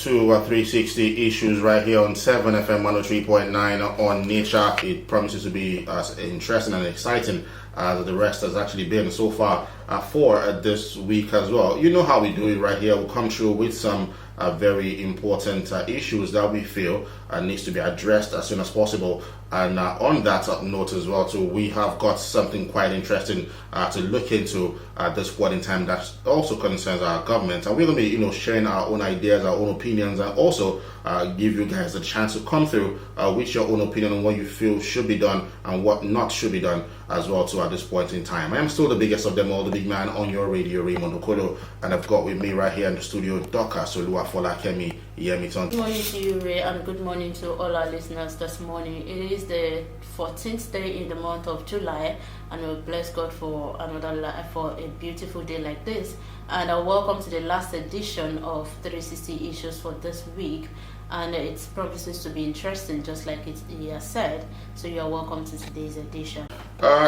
to 360 issues right here on 7FM 103.9 on Nature. It promises to be as interesting and exciting as the rest has actually been so far for this week as well. You know how we do it right here. We'll come through with some very important issues that we feel needs to be addressed as soon as possible. And on that note as well, too, we have got something quite interesting to look into at this point in time that also concerns our government. And we're going to be, sharing our own ideas, our own opinions, and also give you guys a chance to come through with your own opinion on what you feel should be done and what not should be done as well, too, at this point in time. I am still the biggest of them all, the big man on your radio, Raymond Okolo, and I've got with me right here in the studio, Doka Soluafola Kemi Yemiton. Good morning to you, Ray, and good morning to all our listeners this morning. It is the 14th day in the month of July, and we bless God for for a beautiful day like this. And welcome to the last edition of 360 Issues for this week. And it promises to be interesting, just like he has said. So you are welcome to today's edition.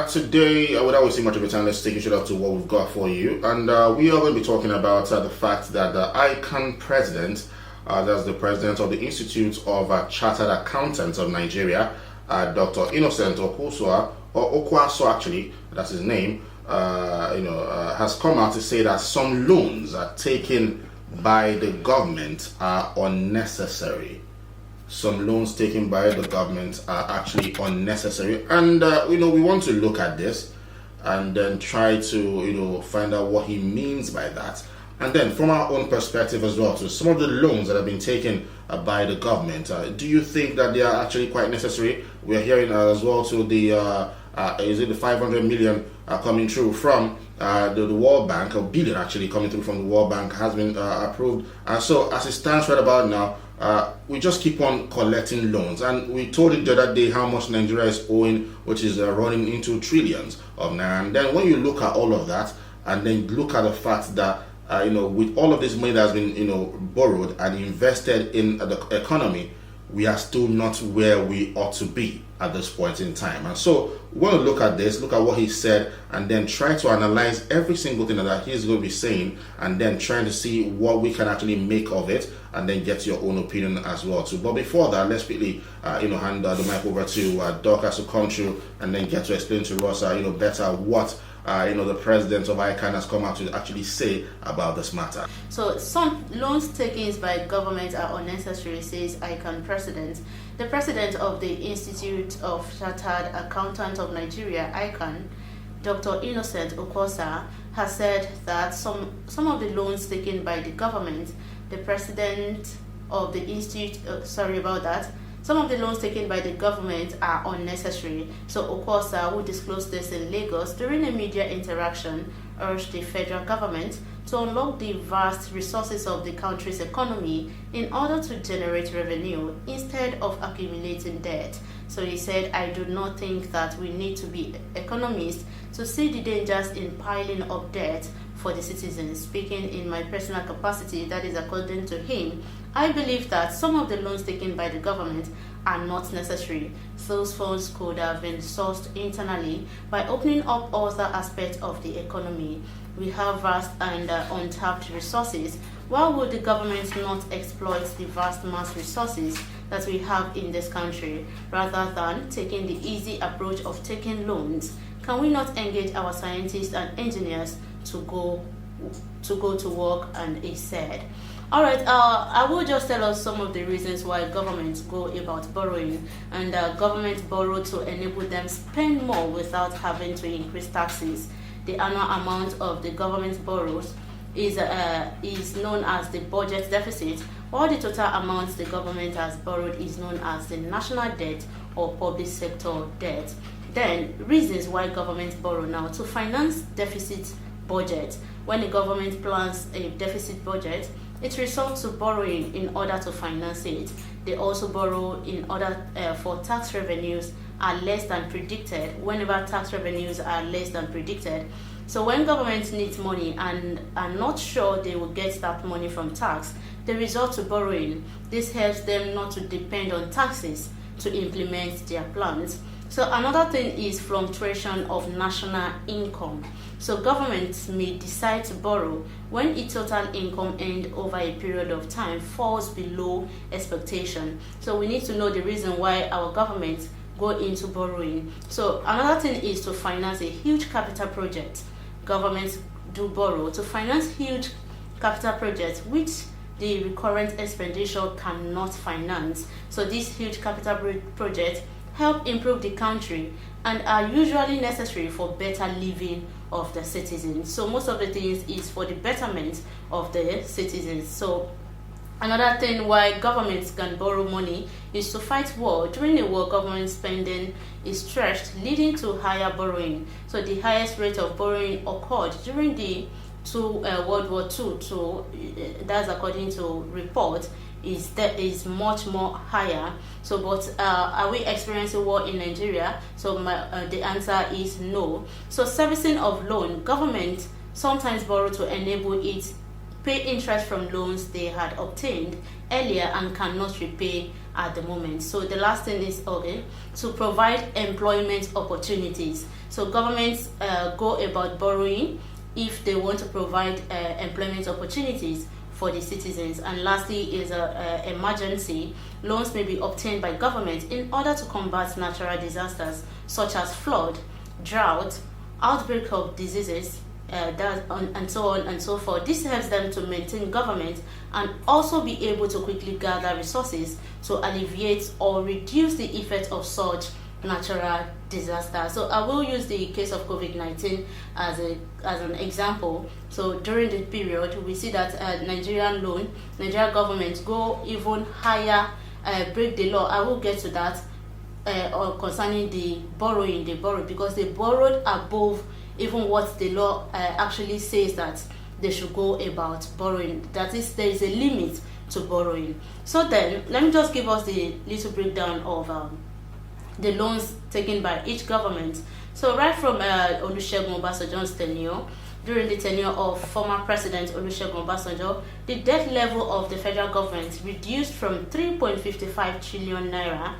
Today, without wasting much of your time, let's take it straight up to what we've got for you. And we are going to be talking about the fact that the ICAN president, that's the president of the Institute of Chartered Accountants of Nigeria, Dr. Innocent Okwuasua, or Okwaso actually, that's his name, has come out to say that some loans are taken by the government are unnecessary. Some loans taken by the government are actually unnecessary, and we want to look at this and then try to find out what he means by that, and then from our own perspective as well, to some of the loans that have been taken by the government. Do you think that they are actually quite necessary? We're hearing as well to the is it the 500 million coming through from the World Bank, a billion actually coming through from the World Bank has been approved. And so as it stands right about now, we just keep on collecting loans. And we told you the other day how much Nigeria is owing, which is running into trillions of naira. And then when you look at all of that, and then look at the fact that with all of this money that has been borrowed and invested in the economy, we are still not where we ought to be at this point in time. And so we want to look at this, look at what he said, and then try to analyze every single thing that he's going to be saying, and then trying to see what we can actually make of it, and then get your own opinion as well too. But before that, let's quickly hand the mic over to Dorcas to come through and then get to explain to us better what the president of ICAN has come out to actually say about this matter. So some loans taken by government are unnecessary, says ICAN president. The president of the Institute of Chartered Accountants of Nigeria, ICAN, Dr. Innocent Okwuasua, has said that some of the loans taken by the government, the president of the institute, some of the loans taken by the government are unnecessary. So Okwuasua, who disclosed this in Lagos during a media interaction, urged the federal government to unlock the vast resources of the country's economy in order to generate revenue instead of accumulating debt. So he said, I do not think that we need to be economists to see the dangers in piling up debt for the citizens. Speaking in my personal capacity, that is according to him, I believe that some of the loans taken by the government are not necessary. Those funds could have been sourced internally by opening up other aspects of the economy. We have vast and untapped resources. Why would the government not exploit the vast mass resources that we have in this country, rather than taking the easy approach of taking loans? Can we not engage our scientists and engineers to go to work? And he said, all right, I will just tell us some of the reasons why governments go about borrowing, and governments borrow to enable them spend more without having to increase taxes. The annual amount of the government borrows is known as the budget deficit, while the total amount the government has borrowed is known as the national debt or public sector debt. Then, reasons why governments borrow now: to finance deficit budget. When the government plans a deficit budget, it resorts to borrowing in order to finance it. They also borrow in order for tax revenues are less than predicted, whenever tax revenues are less than predicted. So when government needs money and are not sure they will get that money from tax, they resort to borrowing. This helps them not to depend on taxes. to implement their plans. So another thing is fluctuation of national income. So governments may decide to borrow when its total income earned over a period of time falls below expectation. So we need to know the reason why our governments go into borrowing. So another thing is to finance a huge capital project. Governments do borrow to finance huge capital projects which the recurrent expenditure cannot finance. So these huge capital projects help improve the country and are usually necessary for better living of the citizens. So most of the things is for the betterment of the citizens. So another thing why governments can borrow money is to fight war. During a war, government spending is stretched, leading to higher borrowing. So the highest rate of borrowing occurred during the World War II. So that's according to reports. Is much more higher. So, but are we experiencing war in Nigeria? So, the answer is no. So, servicing of loan, government sometimes borrow to enable it pay interest from loans they had obtained earlier and cannot repay at the moment. So, the last thing is to provide employment opportunities. So, governments go about borrowing if they want to provide employment opportunities for the citizens. And lastly is emergency. Loans may be obtained by government in order to combat natural disasters such as flood, drought, outbreak of diseases, and so on and so forth. This helps them to maintain government and also be able to quickly gather resources to alleviate or reduce the effect of such natural disaster. So I will use the case of COVID-19 as an example. So during the period, we see that Nigerian government go even higher, break the law. I will get to that concerning the borrowing. They borrowed because they borrowed above even what the law actually says that they should go about borrowing. That is, there is a limit to borrowing. So then, let me just give us the little breakdown of the loans taken by each government. So right from Olusegun Obasanjo's tenure, during the tenure of former President Olusegun Obasanjo, the debt level of the federal government reduced from 3.55 trillion naira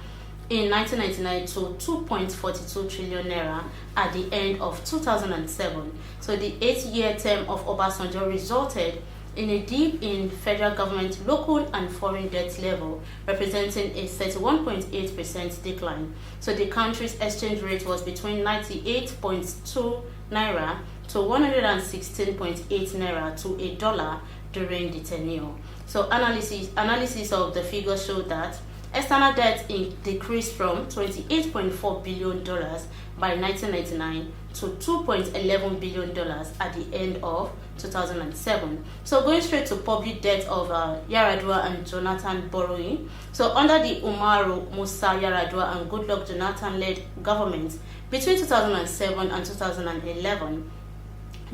in 1999 to 2.42 trillion naira at the end of 2007. So the 8-year term of Obasanjo resulted in a dip in federal government local and foreign debt level, representing a 31.8% decline. So the country's exchange rate was between 98.2 naira to 116.8 naira to a dollar during the tenure. So analysis of the figures showed that external debt decreased from $28.4 billion by 1999 to $2.11 billion at the end of 2007. So going straight to public debt of Yar'Adua and Jonathan borrowing. So under the Umaru Musa Yar'Adua and Goodluck Jonathan-led government between 2007 and 2011,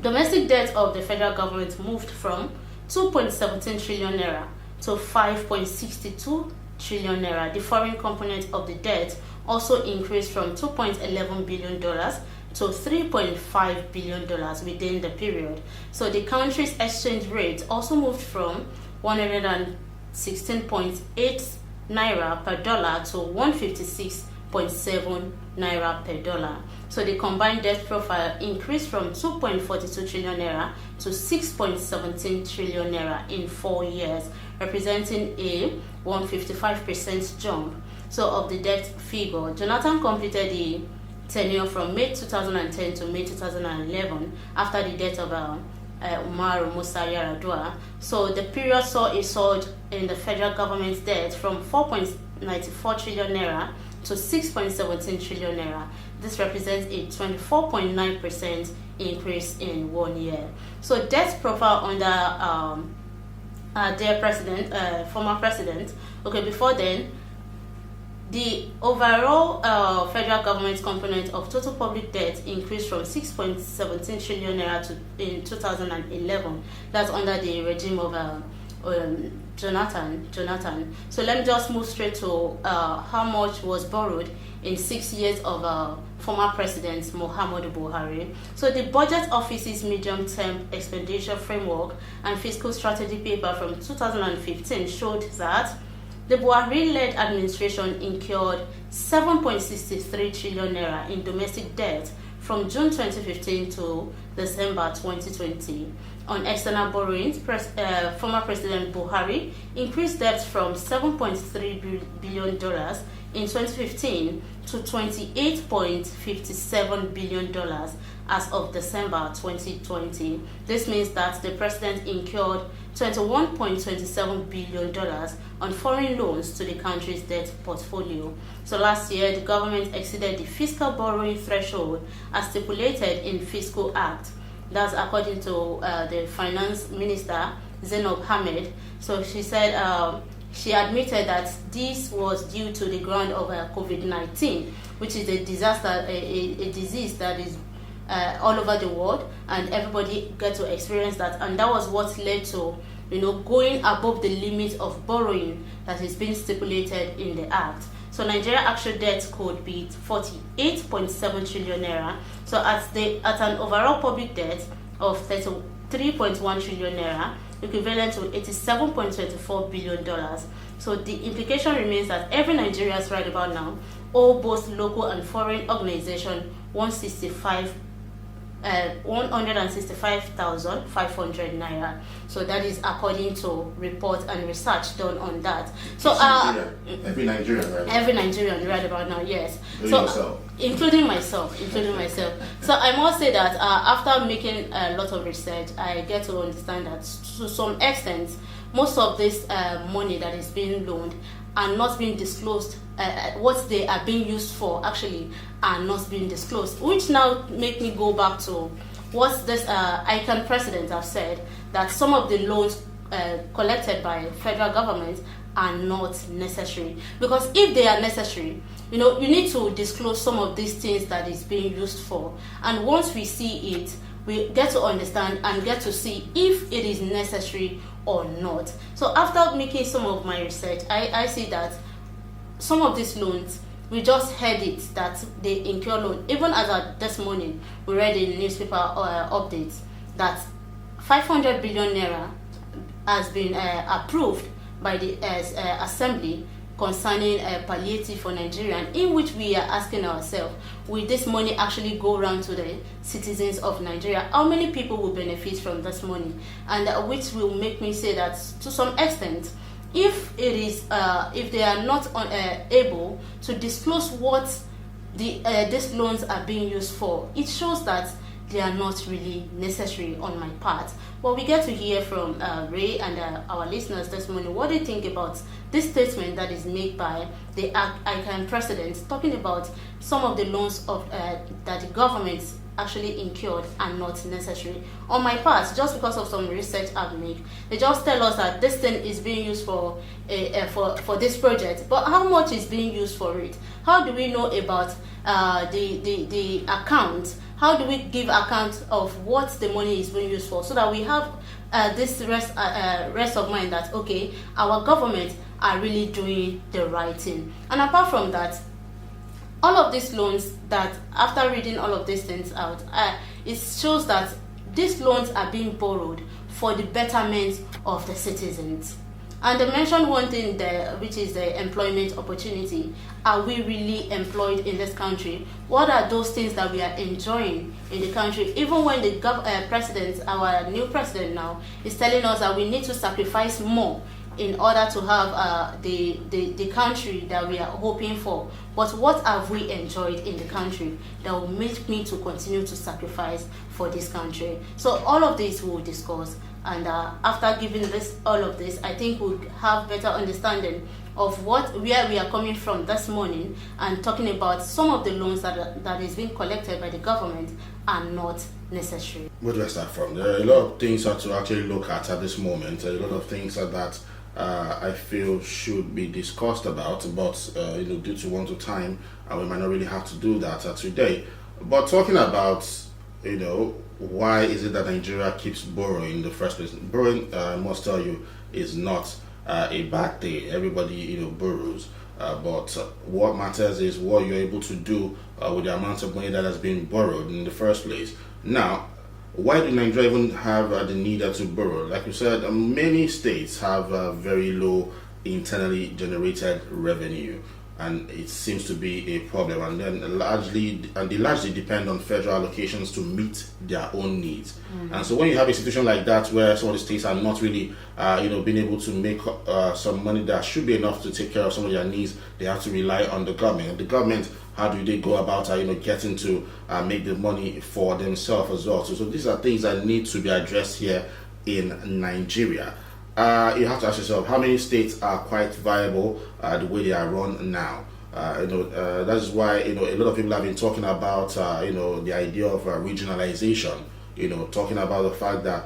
domestic debt of the federal government moved from 2.17 trillion naira to 5.62 trillion naira. The foreign component of the debt also increased from $2.11 billion to $3.5 billion within the period. So the country's exchange rate also moved from 116.8 naira per dollar to 156.7 naira per dollar. So the combined debt profile increased from 2.42 trillion naira to 6.17 trillion naira in 4 years, representing a 155% jump. So of the debt figure, Jonathan completed the tenure from May 2010 to May 2011 after the death of Umaru Musa Yar'Adua. So the period saw a surge in the federal government's debt from 4.94 trillion naira to 6.17 trillion naira. This represents a 24.9% increase in 1 year. So debt profile under their former president. Okay, before then, the overall federal government component of total public debt increased from 6.17 trillion naira in 2011. That's under the regime of Jonathan. So let me just move straight to how much was borrowed in 6 years of former President Muhammadu Buhari. So the Budget Office's medium-term expenditure framework and fiscal strategy paper from 2015 showed that The Buhari-led administration incurred 7.63 trillion naira in domestic debt from June 2015 to December 2020. On external borrowings, former President Buhari increased debt from $7.3 billion in 2015 to $28.57 billion as of December 2020. This means that the president incurred $21.27 billion on foreign loans to the country's debt portfolio. So last year, the government exceeded the fiscal borrowing threshold as stipulated in Fiscal Act. That's according to the finance minister, Zainab Ahmed. So she said she admitted that this was due to the ground of COVID-19, which is a disaster, a disease that is all over the world, and everybody get to experience that, and that was what led to going above the limit of borrowing that is being stipulated in the act. So Nigeria actual debt could be 48.7 trillion naira. So at an overall public debt of 33.1 trillion naira, equivalent to $87.24 billion. So the implication remains that every Nigerian right about now owe both local and foreign organizations 165,500 naira. So that is according to reports and research done on that. So every Nigerian right about now, yes. Including myself. So I must say that after making a lot of research, I get to understand that to some extent, most of this money that is being loaned are not being disclosed. What they are being used for actually are not being disclosed, which now make me go back to what this ICAN president have said, that some of the loans collected by federal government are not necessary. Because if they are necessary, you need to disclose some of these things that is being used for. And once we see it, we get to understand and get to see if it is necessary or not. So after making some of my research, I see that some of these loans, we just heard it that they incur loan. Even as of this morning, we read in newspaper updates that 500 billion naira has been approved by the assembly concerning palliative for Nigeria, in which we are asking ourselves, will this money actually go around to the citizens of Nigeria? How many people will benefit from this money? And which will make me say that to some extent, if they are not able to disclose what these loans are being used for, it shows that they are not really necessary on my part. Well, we get to hear from Ray and our listeners this morning what they think about this statement that is made by the ICAN president, talking about some of the loans of that the government actually incurred are not necessary. On my part, just because of some research I've made, they just tell us that this thing is being used for this project, but how much is being used for it? How do we know about the account? How do we give account of what the money is being used for, so that we have this rest of mind that, okay, our government are really doing the right thing. And apart from that, all of these loans, that after reading all of these things out, it shows that these loans are being borrowed for the betterment of the citizens. And they mentioned one thing there, which is the employment opportunity. Are we really employed in this country? What are those things that we are enjoying in the country? Even when the president, our new president now, is telling us that we need to sacrifice more in order to have the country that we are hoping for. But what have we enjoyed in the country that will make me to continue to sacrifice for this country? So all of this we'll discuss, and after giving all of this, I think we'll have better understanding of where we are coming from this morning, and talking about some of the loans that is being collected by the government are not necessary. Where do I start from? There are a lot of things to actually look at this moment. A lot of things that I feel should be discussed about, but due to want of time, we might not really have to do that today. But talking about, why is it that Nigeria keeps borrowing in the first place? Borrowing, I must tell you, is not a bad thing. Everybody, borrows. But what matters is what you're able to do with the amount of money that has been borrowed in the first place. Now, why do Nigeria even have the need to borrow? Like you said, many states have very low internally generated revenue, and it seems to be a problem. And then they largely depend on federal allocations to meet their own needs. And so when you have a situation like that, where some of the states are not really, being able to make some money that should be enough to take care of some of their needs, they have to rely on the government. And the government, how do they go about, getting to make the money for themselves as well? So these are things that need to be addressed here in Nigeria. You have to ask yourself, how many states are quite viable the way they are run now? That is why a lot of people have been talking about the idea of regionalization. Talking about the fact that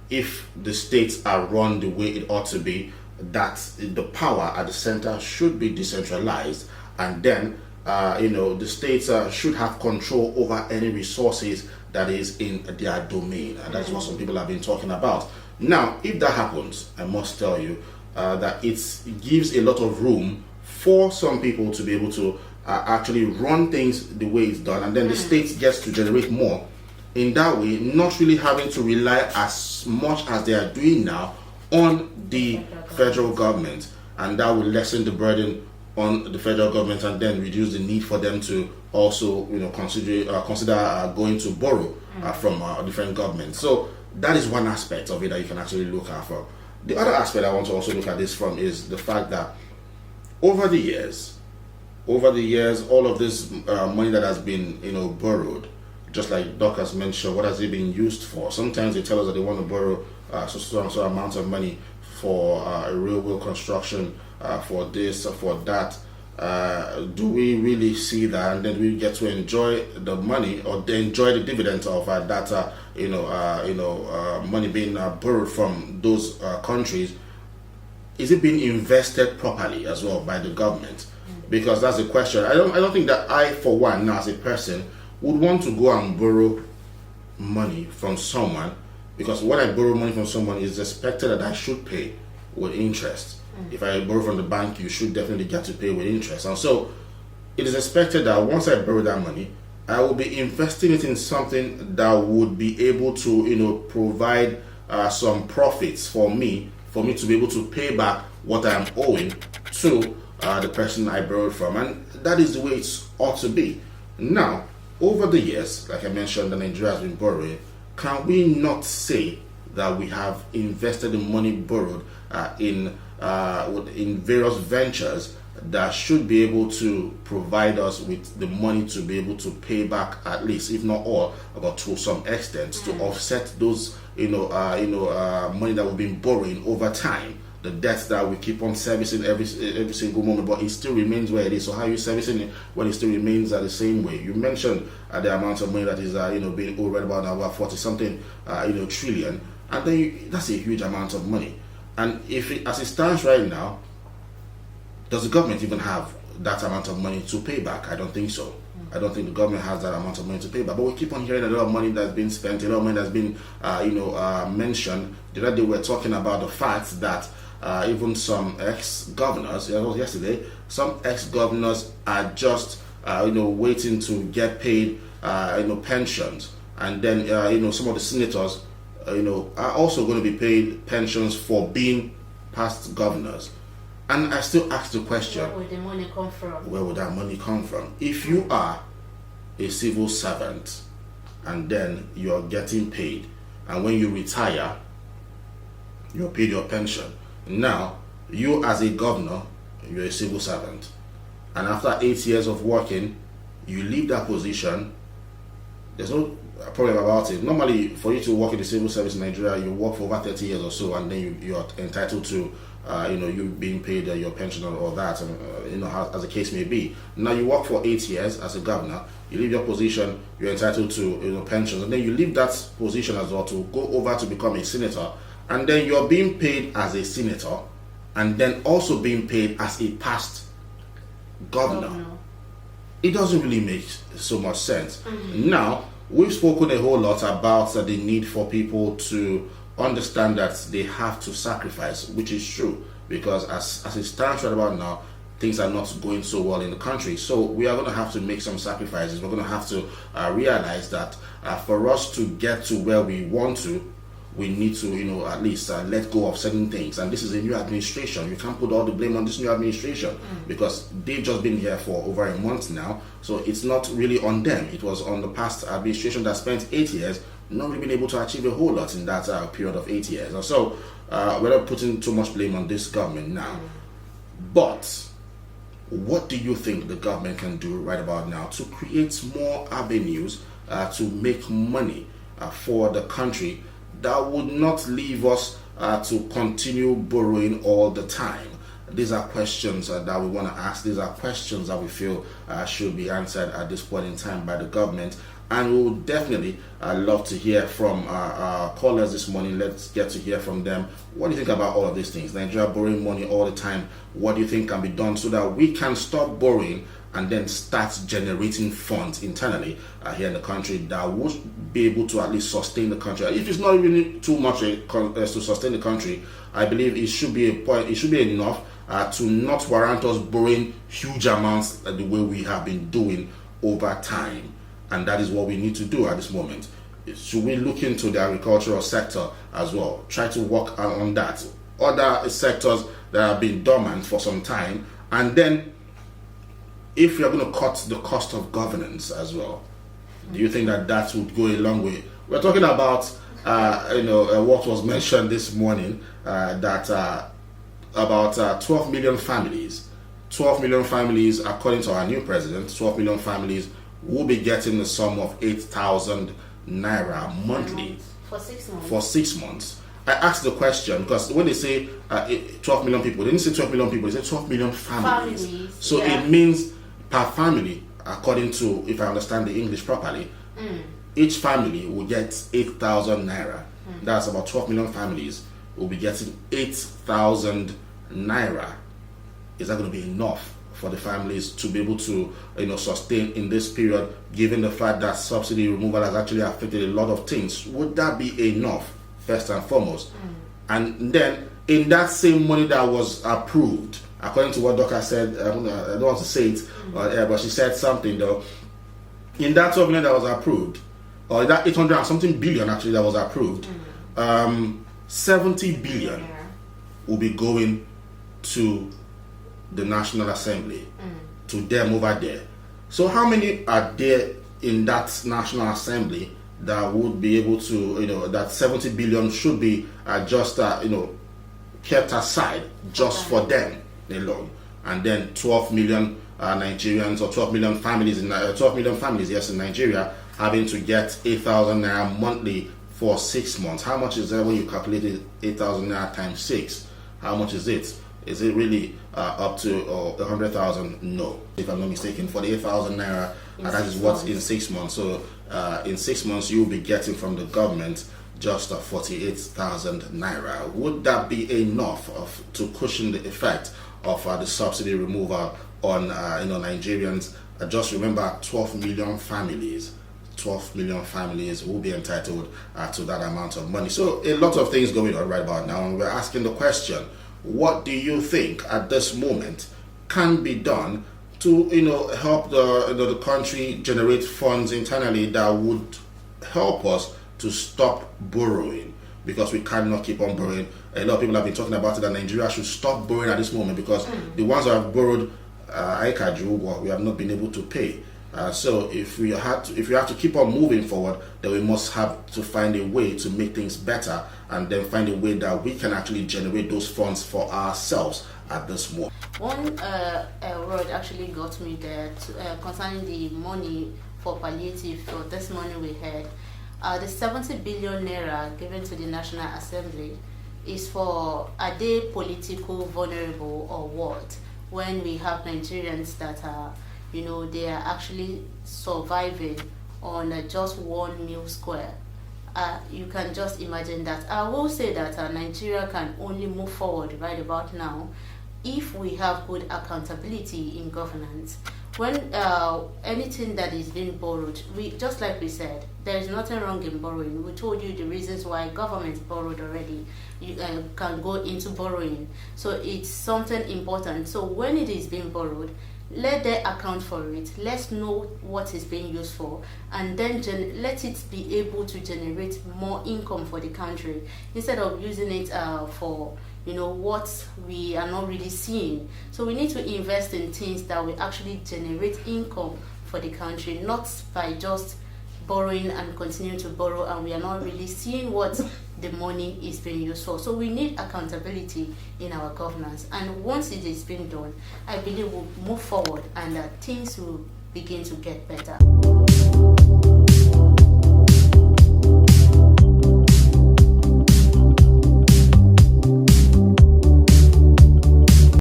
if the states are run the way it ought to be, that the power at the center should be decentralized, and then the states should have control over any resources that is in their domain, and that's what some people have been talking about. Now, if that happens, I must tell you that it gives a lot of room for some people to be able to actually run things the way it's done, and then the state gets to generate more. In that way, not really having to rely as much as they are doing now on the federal government, and that will lessen the burden on the federal government, and then reduce the need for them to also consider going to borrow from different governments. So that is one aspect of it that you can actually look at from. The other aspect I want to also look at this from is the fact that over the years, all of this money that has been borrowed, just like Doc has mentioned, what has it been used for? Sometimes they tell us that they want to borrow so amount of money for a railway construction, for this or for that. Do we really see that, and then we get to enjoy the money or enjoy the dividends of that money being borrowed from those countries? Is it being invested properly as well by the government? Because that's the question. I don't think that I, for one, now as a person, would want to go and borrow money from someone, because when I borrow money from someone, it's expected that I should pay with interest. If I borrow from the bank, you should definitely get to pay with interest. And so it is expected that once I borrow that money, I will be investing it in something that would be able to provide some profits for me to be able to pay back what I am owing to the person I borrowed from. And that is the way it ought to be. Now, over the years, like I mentioned, that Nigeria has been borrowing, can we not say that we have invested the money borrowed in various ventures that should be able to provide us with the money to be able to pay back, at least, if not all, but to some extent, to offset those money that we've been borrowing over time, the debts that we keep on servicing every single moment, but it still remains where it is. So how are you servicing it when it still remains the same way? You mentioned the amount of money that is being owed right about 40 something trillion, and then that's a huge amount of money. And as it stands right now, does the government even have that amount of money to pay back? I don't think so. I don't think the government has that amount of money to pay back. But we keep on hearing a lot of money that's been spent, a lot of money that's been, mentioned. The other day we were talking about the fact that even some ex-governors, it was yesterday, some ex-governors are just, waiting to get paid, pensions. And then, some of the senators, are also going to be paid pensions for being past governors. And I still ask the question, where would the money come from? Where would that money come from? If you are a civil servant and then you're getting paid, and when you retire, you're paid your pension. Now, you as a governor, you're a civil servant. And after 8 years of working, you leave that position, there's no problem about it. Normally, for you to work in the civil service in Nigeria, you work for over 30 years or so, and then you're entitled to you being paid your pension or that, as the case may be. Now you work for 8 years as a governor, you leave your position, you're entitled to pensions, and then you leave that position as well to go over to become a senator, and then you're being paid as a senator, and then also being paid as a past governor. It doesn't really make so much sense. Now, we've spoken a whole lot about the need for people to understand that they have to sacrifice, which is true, because as it stands right about now, things are not going so well in the country. So we are going to have to make some sacrifices. We're going to have to realize that for us to get to where we want to, we need to, at least let go of certain things. And this is a new administration. You can't put all the blame on this new administration because they've just been here for over a month now. So it's not really on them. It was on the past administration that spent 8 years, not really been able to achieve a whole lot in that period of 8 years. And so we're not putting too much blame on this government now. But what do you think the government can do right about now to create more avenues to make money for the country that would not leave us to continue borrowing all the time? These are questions that we want to ask. These are questions that we feel should be answered at this point in time by the government. And we would definitely love to hear from our callers this morning. Let's get to hear from them. What do you think about all of these things? Nigeria borrowing money all the time. What do you think can be done so that we can stop borrowing and then start generating funds internally here in the country that would be able to at least sustain the country? If it's not really too much to sustain the country, I believe it should be enough to not warrant us borrowing huge amounts the way we have been doing over time. And that is what we need to do at this moment. Should we look into the agricultural sector as well? Try to work on that. Other sectors that have been dormant for some time. And then, if you're going to cut the cost of governance as well, do you think that would go a long way? We're talking about, what was mentioned this morning, that about 12 million families, according to our new president, 12 million families will be getting the sum of 8,000 naira monthly for 6 months. For 6 months. I asked the question because when they say 12 million people, they didn't say 12 million people, they said 12 million families. So it means per family, according to, if I understand the English properly, each family will get 8,000 naira. That's about 12 million families will be getting 8,000 naira. Is that going to be enough for the families to be able to sustain in this period, given the fact that subsidy removal has actually affected a lot of things? Would that be enough, first and foremost? And then in that same money that was approved, according to what Doka said, I don't want to say it, but she said something though, in that 12 million that was approved, or that 800 and something billion actually that was approved, 70 billion will be going to the National Assembly, to them over there. So how many are there in that National Assembly that would be able to, that 70 billion should be just, kept aside just for them alone? And then 12 million Nigerians, or 12 million families, in Nigeria, having to get 8,000 naira monthly for 6 months. How much is that when you calculate 8,000 naira times 6? How much is it? Is it really up to 100,000? No, if I'm not mistaken. For the 8,000 naira, that is what's in 6 months. So in 6 months, you'll be getting from the government just 48,000 naira. Would that be enough to cushion the effect of the subsidy removal on Nigerians? Just remember, 12 million families. 12 million families will be entitled to that amount of money. So a lot of things going on right about now, and we're asking the question: what do you think at this moment can be done to help the country generate funds internally that would help us to stop borrowing? Because we cannot keep on borrowing. A lot of people have been talking about it, that Nigeria should stop borrowing at this moment because the ones that have borrowed we have not been able to pay. So if we have to keep on moving forward, then we must have to find a way to make things better, and then find a way that we can actually generate those funds for ourselves at this moment. One word actually got me there concerning the money for palliative. For this money we had, the 70 billion naira given to the National Assembly is for, are they political vulnerable or what? When we have Nigerians that are, they are actually surviving on just one meal square. You can just imagine that. I will say that Nigeria can only move forward right about now if we have good accountability in governance. When anything that is being borrowed, just like we said, there is nothing wrong in borrowing. We told you the reasons why governments borrowed already. You can go into borrowing. So it's something important. So when it is being borrowed, let them account for it. Let's know what is being used for, and then let it be able to generate more income for the country instead of using it for what we are not really seeing. So we need to invest in things that will actually generate income for the country, not by just borrowing and continue to borrow, and we are not really seeing what the money is being used for. So we need accountability in our governance, and once it is being done, I believe we'll move forward and things will begin to get better.